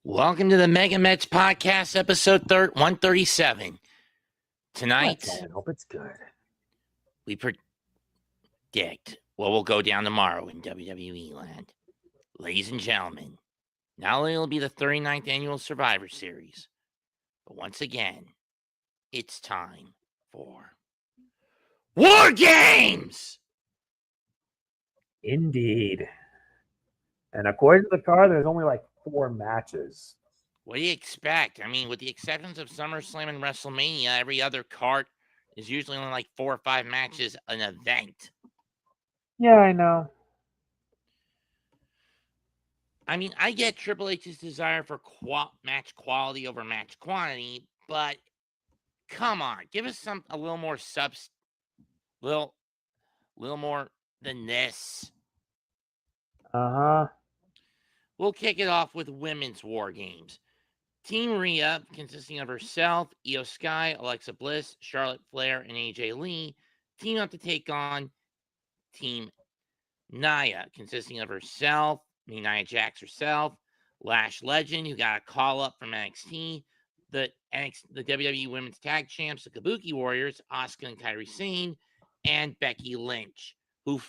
Welcome to the MegaMets Podcast, episode 137. Tonight, I hope it's good. we predict what will go down tomorrow in WWE land. Ladies and gentlemen, not only will it be the 39th annual Survivor Series, but once again, it's time for War Games! Indeed. And according to the card, there's only like 4 matches. What do you expect? I mean, with the exceptions of SummerSlam and WrestleMania, every other card is usually only like 4 or 5 matches an event. Yeah, I know. I mean, I get Triple H's desire for match quality over match quantity, but come on, give us a little more little more than this. We'll kick it off with women's War Games. Team Rhea, consisting of herself, Io Sky, Alexa Bliss, Charlotte Flair, and AJ Lee, team up to take on Team Nia, consisting of herself, Nia Jax herself, Lash Legend, who got a call up from NXT, the WWE Women's Tag Champs, the Kabuki Warriors, Asuka and Kairi Sane, and Becky Lynch, who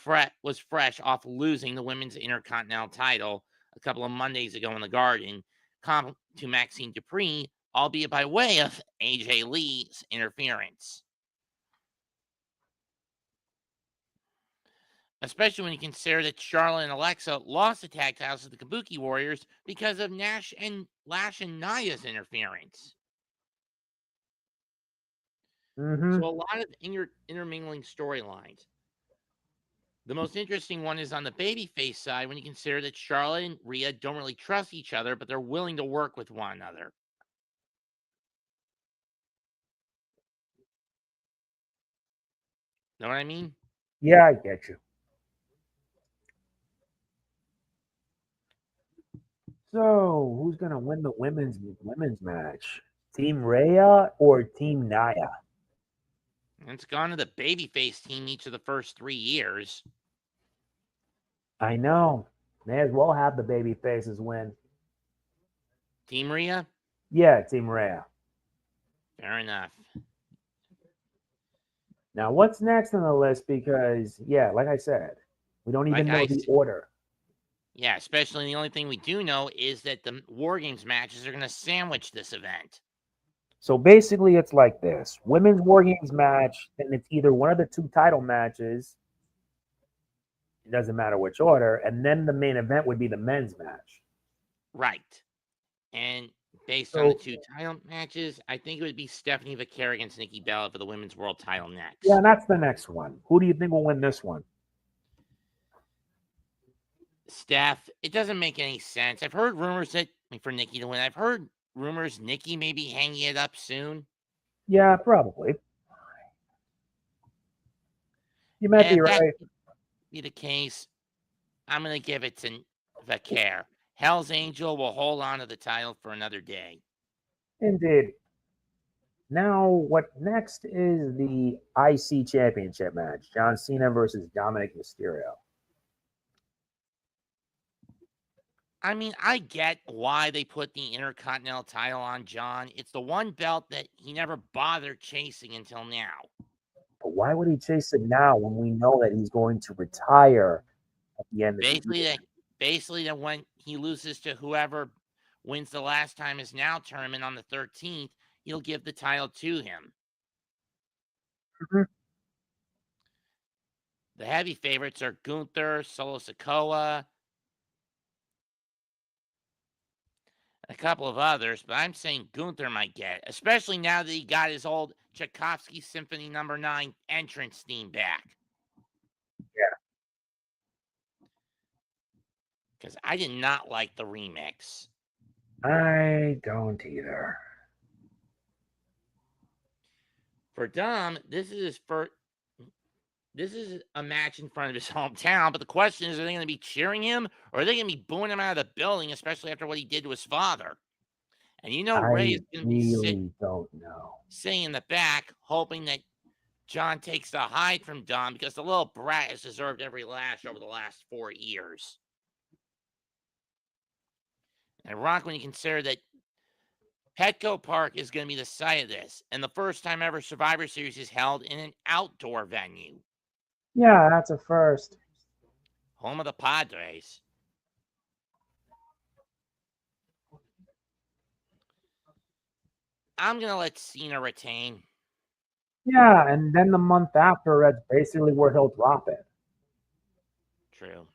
was fresh off losing the Women's Intercontinental title a couple of Mondays ago in the Garden, to Maxine Dupree, albeit by way of AJ Lee's interference. Especially when you consider that Charlotte and Alexa lost the tag titles to the Kabuki Warriors because of Lash and Nia's interference. So a lot of intermingling storylines. The most interesting one is on the babyface side when you consider that Charlotte and Rhea don't really trust each other, but they're willing to work with one another. Know what I mean? Yeah, I get you. So, who's going to win the women's match? Team Rhea or Team Nia? It's gone to the babyface team each of the first 3 years. I know. May as well have the babyfaces win. Team Rhea? Yeah, Team Rhea. Fair enough. Now, what's next on the list? Because, yeah, like I said, we don't even know the order. Yeah, especially the only thing we do know is that the War Games matches are going to sandwich this event. So basically, it's like this. Women's War Games match, and it's either one of the 2 title matches. It doesn't matter which order. And then the main event would be the men's match. Right. And based on the 2 title matches, I think it would be Stephanie Vaquer against Nikki Bella for the women's world title next. Yeah, and that's the next one. Who do you think will win this one? Steph. It doesn't make any sense. I've heard rumors for Nikki to win. I've heard rumors Nikki may be hanging it up soon. Yeah, probably. You might be right. If that be the case, I'm going to give it to Vaquer. Hell's Angel will hold on to the title for another day. Indeed. Now, what next is the IC Championship match. John Cena versus Dominick Mysterio. I mean, I get why they put the Intercontinental title on John. It's the one belt that he never bothered chasing until now. But why would he chase it now when we know that he's going to retire at the end of the year? Basically, that when he loses to whoever wins the last time is now tournament on the 13th, he'll give the title to him. The heavy favorites are Gunther, Solo Sikoa, a couple of others, but I'm saying Gunther might get, especially now that he got his old Tchaikovsky Symphony No. 9 entrance theme back. Yeah. Because I did not like the remix. I don't either. For Dom, this is his first. This is a match in front of his hometown, but the question is, are they going to be cheering him or are they going to be booing him out of the building, especially after what he did to his father? And you know, Ray is going to be sitting in the back, hoping that John takes the hide from Dom because the little brat has deserved every lash over the last 4 years. And rock when you consider that Petco Park is going to be the site of this, and the first time ever Survivor Series is held in an outdoor venue. Yeah, that's a first. Home of the Padres. I'm going to let Cena retain. Yeah, and then the month after, that's basically where he'll drop it. True.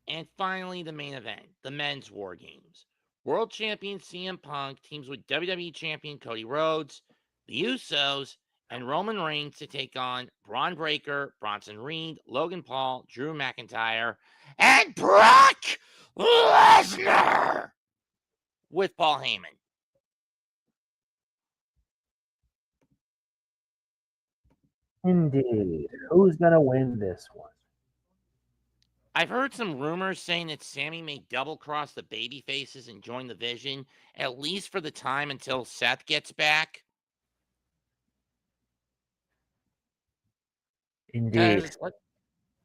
And finally, the main event, the men's War Games. World Champion CM Punk teams with WWE Champion Cody Rhodes, the Usos, and Roman Reigns to take on Braun Breaker, Bronson Reed, Logan Paul, Drew McIntyre, and Brock Lesnar with Paul Heyman. Indeed. Who's going to win this one? I've heard some rumors saying that Sammy may double cross the baby faces and join the Vision, at least for the time until Seth gets back. Indeed. Because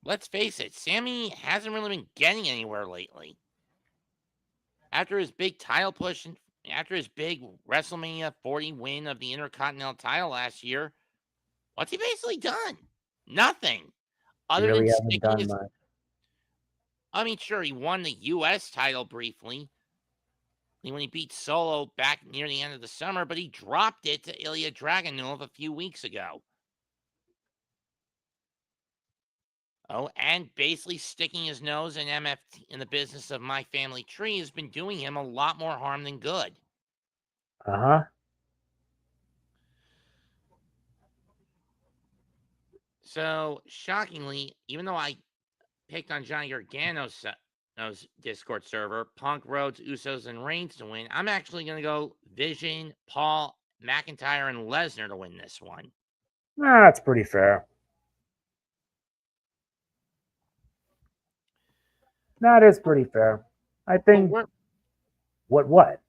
let's face it, Sammy hasn't really been getting anywhere lately. After his big title push, after his big WrestleMania 40 win of the Intercontinental title last year, what's he basically done? Nothing. Other Really than haven't sticking done his. much. I mean, sure, he won the U.S. title briefly when he beat Solo back near the end of the summer, but he dropped it to Ilya Dragunov a few weeks ago. Oh, and basically sticking his nose in MFT in the business of My Family Tree has been doing him a lot more harm than good. Uh-huh. So, shockingly, even though I picked on Johnny Gargano's Discord server, Punk, Rhodes, Usos, and Reigns to win, I'm actually going to go Vision, Paul, McIntyre, and Lesnar to win this one. That's pretty fair. That is pretty fair. I think. What?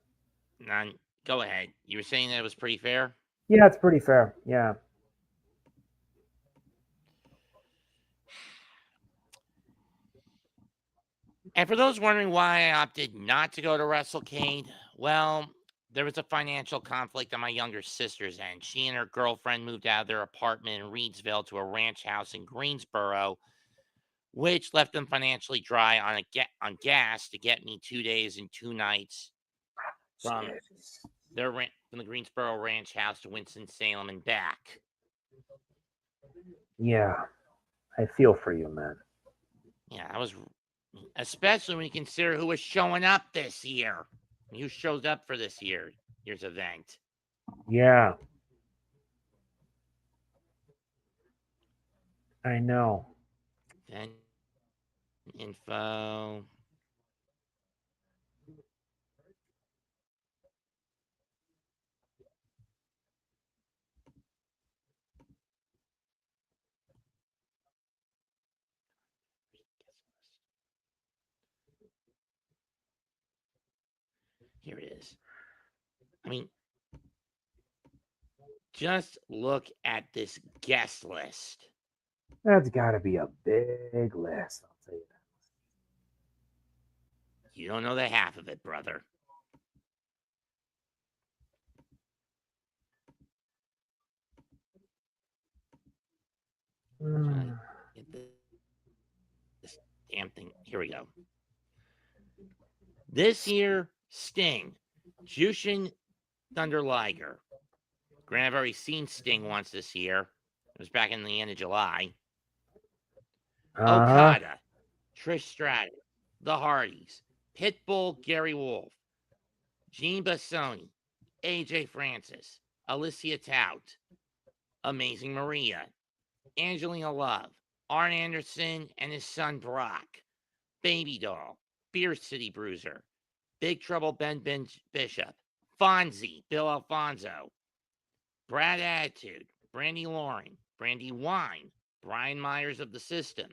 None. Go ahead. You were saying that it was pretty fair? Yeah, it's pretty fair. Yeah. And for those wondering why I opted not to go to WrestleCade, well, there was a financial conflict on my younger sister's end. She and her girlfriend moved out of their apartment in Reedsville to a ranch house in Greensboro, which left them financially dry on gas to get me 2 days and 2 nights from the Greensboro ranch house to Winston-Salem and back. Yeah. I feel for you, man. Yeah, I was, especially when you consider who was showing up this year. Who showed up for this year's event. Yeah. I know. Then info. Here it is. I mean, just look at this guest list. That's got to be a big list. I'll tell you that. You don't know the half of it, brother. Get this damn thing. Here we go. This year, Sting, Jushin Thunder Liger. Granted, I've already seen Sting once this year. It was back in the end of July. Okada, Trish Stratus, The Hardys, Pitbull, Gary Wolf, Gene Bassoni, AJ Francis, Alicia Tout, Amazing Maria, Angelina Love, Arn Anderson and his son Brock, Baby Doll, Beer City Bruiser, Big Trouble Ben Bishop, Fonzie, Bill Alfonso, Brad Attitude, Brandy Lauren, Brandy Wine, Brian Myers of the System,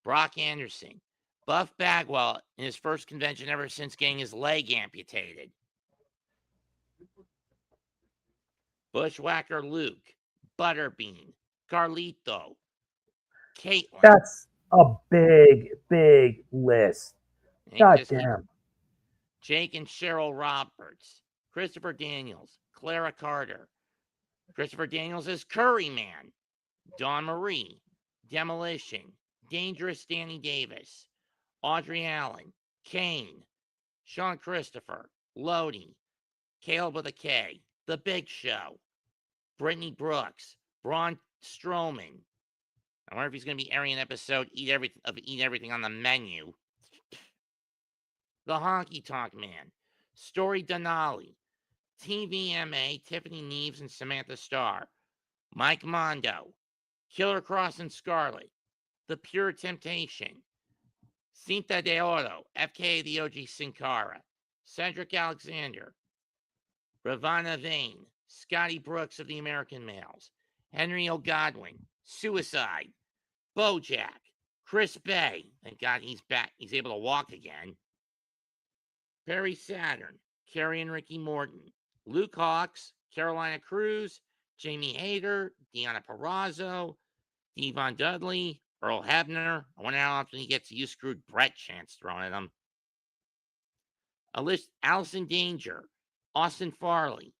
Brock Anderson, Buff Bagwell in his first convention ever since getting his leg amputated, Bushwhacker Luke, Butterbean, Carlito, Caitlyn. That's a big list. God damn. Jake and Cheryl Roberts, Christopher Daniels, Clara Carter. Christopher Daniels as Curry Man, Dawn Marie, Demolition, Dangerous Danny Davis, Audrey Allen, Kane, Sean Christopher, Lodi, Caleb with a K, The Big Show, Brittany Brooks, Braun Strowman. I wonder if he's going to be airing an episode Eat Everything on the Menu. The Honky Tonk Man, Story Denali, TVMA, Tiffany Neves and Samantha Starr, Mike Mondo, Killer Cross and Scarlet, The Pure Temptation, Cinta de Oro, FKA the OG Sin Cara, Cedric Alexander, Ravana Vane, Scotty Brooks of the American Males, Henry O'Godwin, Suicide, Bojack, Chris Bay, thank God he's back, he's able to walk again, Perry Saturn, Kerry and Ricky Morton, Luke Hawks, Carolina Cruz, Jamie Hayter, Deanna Purrazzo, Devon Dudley, Earl Hebner. I wonder how often he gets You Screwed Brett chants thrown at him. Allison Danger, Austin Farley,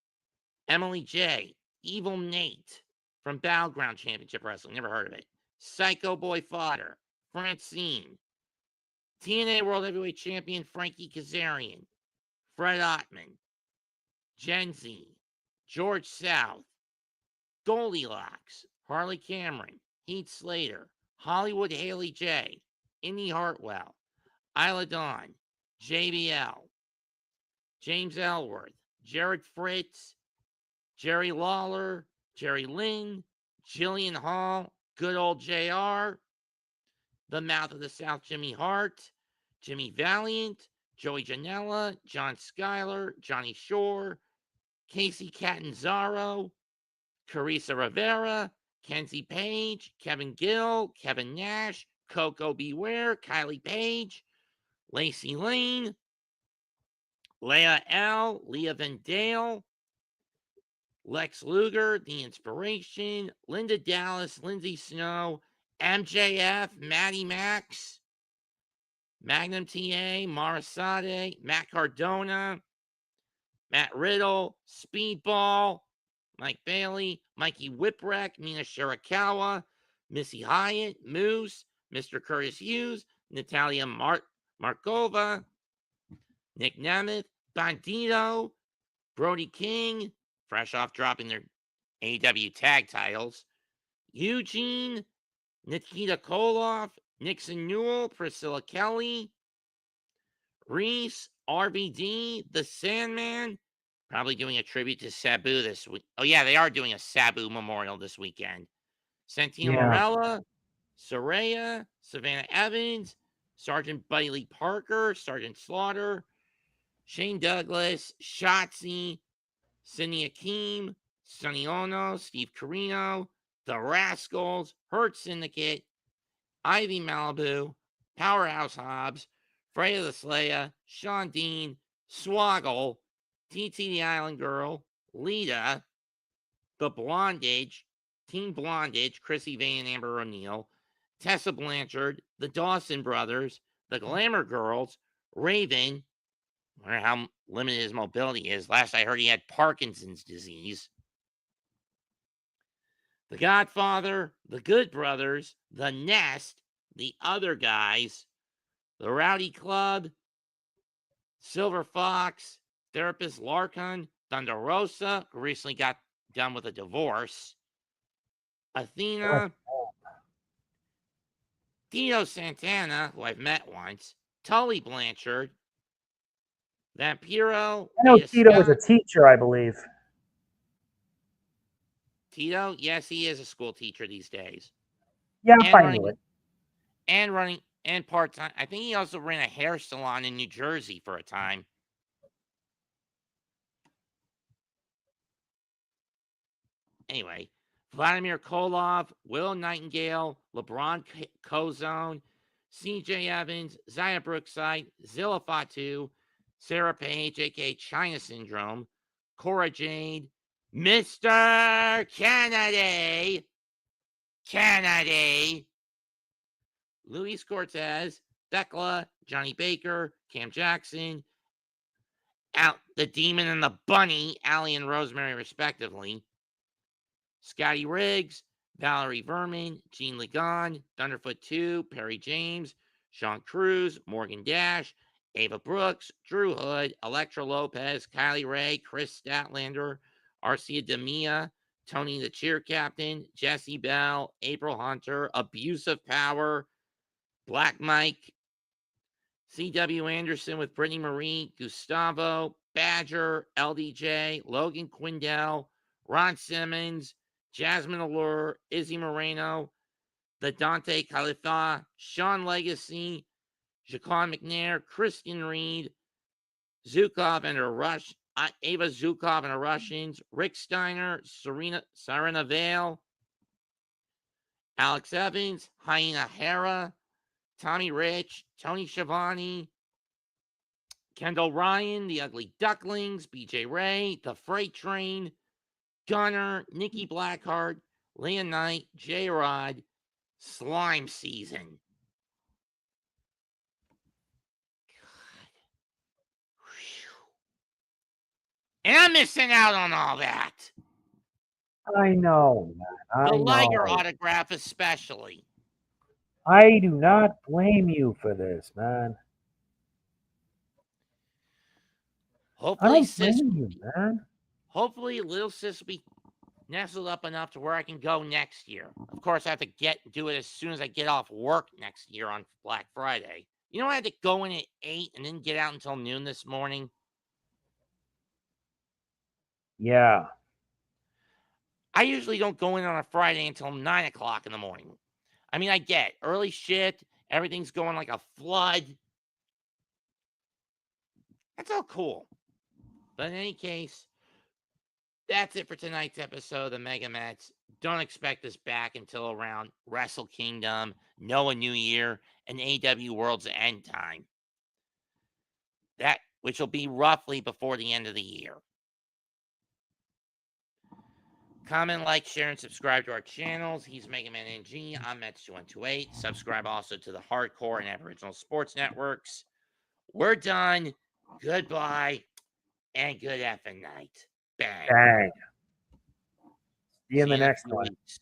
Emily J, Evil Nate from Battleground Championship Wrestling, never heard of it. Psycho Boy Fodder, Francine, TNA World Heavyweight Champion Frankie Kazarian, Fred Ottman, Gen Z, George South, Goldilocks, Harley Cameron, Heath Slater, Hollywood Haley J, Indy Hartwell, Isla Dawn, JBL, James Ellsworth, Jared Fritz, Jerry Lawler, Jerry Lynn, Jillian Hall, Good Old JR, The Mouth of the South Jimmy Hart, Jimmy Valiant, Joey Janela, John Schuyler, Johnny Shore, Casey Catanzaro, Carissa Rivera, Kenzie Page, Kevin Gill, Kevin Nash, Coco Beware, Kylie Page, Lacey Lane, Leah L., Leah Vendale, Lex Luger, The Inspiration, Linda Dallas, Lindsay Snow, MJF, Maddie Max, Magnum TA, Marasade, Matt Cardona, Matt Riddle, Speedball, Mike Bailey, Mikey Whipwreck, Mina Shirakawa, Missy Hyatt, Moose, Mr. Curtis Hughes, Natalia Markova, Nick Nemeth, Bandito, Brody King, fresh off dropping their AEW tag titles, Eugene, Nikita Koloff, Nixon Newell, Priscilla Kelly, Reese, RVD, The Sandman, probably doing a tribute to Sabu this week. Oh, yeah, they are doing a Sabu memorial this weekend. Santino Marella, Soraya, Savannah Evans, Sergeant Buddy Lee Parker, Sergeant Slaughter, Shane Douglas, Shotzi, Cindy Akeem, Sonny Ono, Steve Carino, The Rascals, Hurt Syndicate, Ivy Malibu, Powerhouse Hobbs, Freya the Slayer, Sean Dean, Swoggle, TT the Island Girl, Lita, The Blondage, Team Blondage, Chrissy Vane and Amber O'Neil, Tessa Blanchard, The Dawson Brothers, The Glamour Girls, Raven. I wonder how limited his mobility is. Last I heard he had Parkinson's disease. The Godfather, The Good Brothers, The Nest, The Other Guys, The Rowdy Club, Silver Fox, Therapist Larkon, Thunder Rosa, who recently got done with a divorce, Athena, Tito Santana, who I've met once, Tully Blanchard, Vampiro. I know Tito was a teacher, I believe. Tito? Yes, he is a school teacher these days. Yeah, I'm fine with it. And part-time. I think he also ran a hair salon in New Jersey for a time. Anyway, Vladimir Koloff, Will Nightingale, LeBron Cozone, CJ Evans, Zaya Brookside, Zilla Fatu, Sarah Page, aka China Syndrome, Cora Jade, Mr. Kennedy, Luis Cortez, Thekla, Johnny Baker, Cam Jackson, Out the Demon and the Bunny, Allie and Rosemary, respectively. Scotty Riggs, Valerie Verman, Jean Ligon, Thunderfoot 2, Perry James, Sean Cruz, Morgan Dash, Ava Brooks, Drew Hood, Electra Lopez, Kylie Ray, Chris Statlander, Arcia Demia, Tony the Cheer Captain, Jesse Bell, April Hunter, Abusive Power, Black Mike, C.W. Anderson with Brittany Marie, Gustavo, Badger, LDJ, Logan Quindell, Ron Simmons, Jasmine Allure, Izzy Moreno, the Dante Califa, Sean Legacy, Jacquan McNair, Kristen Reed, Zukov and her Ava Zukov and her Russians, Rick Steiner, Serena Vale, Alex Evans, Hyena Hera, Tommy Rich, Tony Schiavone, Kendall Ryan, The Ugly Ducklings, BJ Ray, The Freight Train, Gunner, Nikki Blackheart, Leah Knight, J-Rod, Slime Season. And I'm missing out on all that. I know, man. The I Liger know. autograph especially. I do not blame you for this, man. I Hopefully, don't blame you, man. Hopefully, little sis will be nestled up enough to where I can go next year. Of course, I have to do it as soon as I get off work next year on Black Friday. You know, I had to go in at 8 and then get out until noon this morning. Yeah. I usually don't go in on a Friday until 9 o'clock in the morning. I mean, I get early shit. Everything's going like a flood. That's all cool. But in any case, that's it for tonight's episode of the MegaMets. Don't expect us back until around Wrestle Kingdom, Noah New Year, and AW World's End time. That which will be roughly before the end of the year. Comment, like, share, and subscribe to our channels. He's MegaMan NG. I'm Mets2128. Subscribe also to the Hardcore and Aboriginal Sports Networks. We're done. Goodbye and good effing night. Bang. Bang. See you in the in a next few one. weeks.